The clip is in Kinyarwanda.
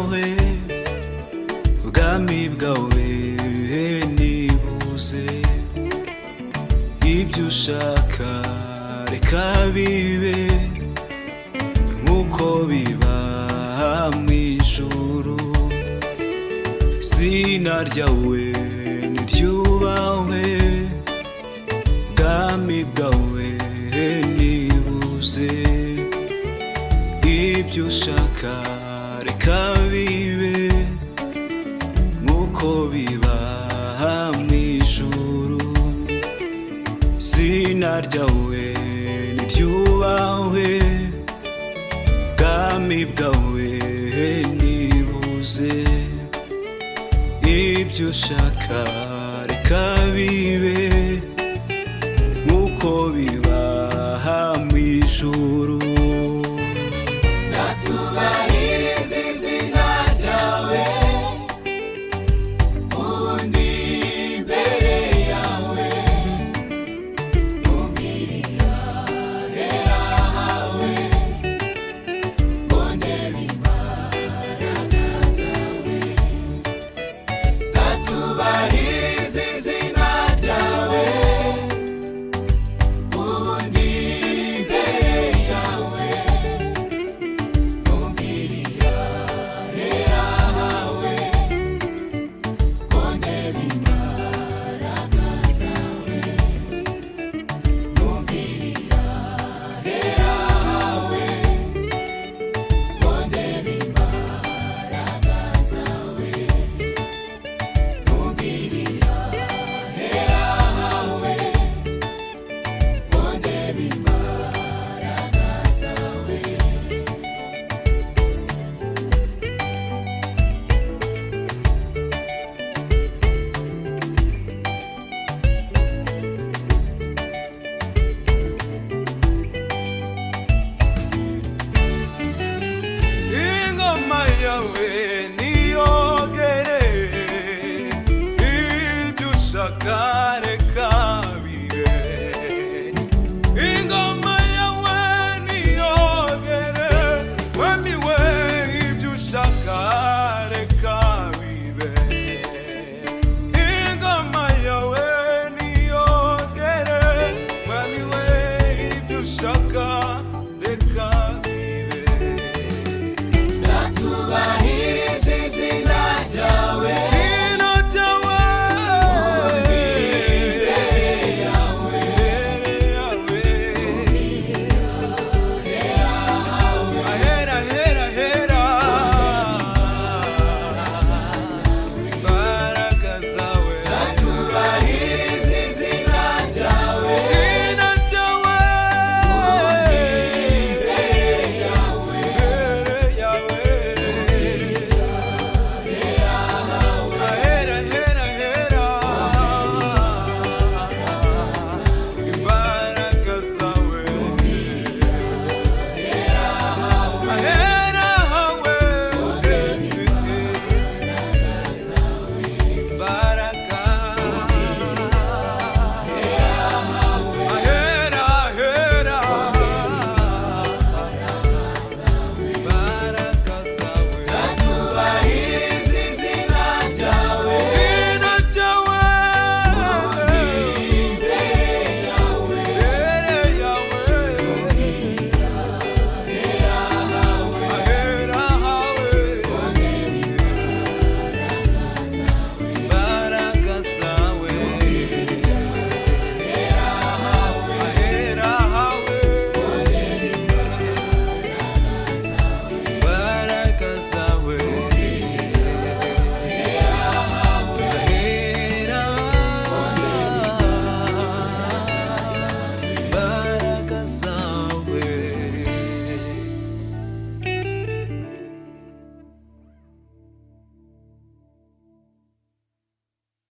bwawe ubwami bwawe nibuze ibyo ushaka reka bibe nk'uko biba mw'ijuru izina ryawe niryubahwe ubwami bwawe nibuze ibyo ushaka reka bibe nk'uko biba mw'ijuru izina ryawe niryubahwe ubwami bwawe nibuze ibyo ushaka reka bibe nk'uko biba mw'ijuru natubahiriza izina ryawe ubundi imbere yawe mubwirira hera hawe mbonera imbaraga zawe natubahiriza izina ryawe ubundi imbere yawe mubwirira hera hawe mbonera imbaraga zawe mubwirira hera hawe mbonera imbaraga zawe mubwirira hera hawe mbonera imbaraga zawe ingoma yawe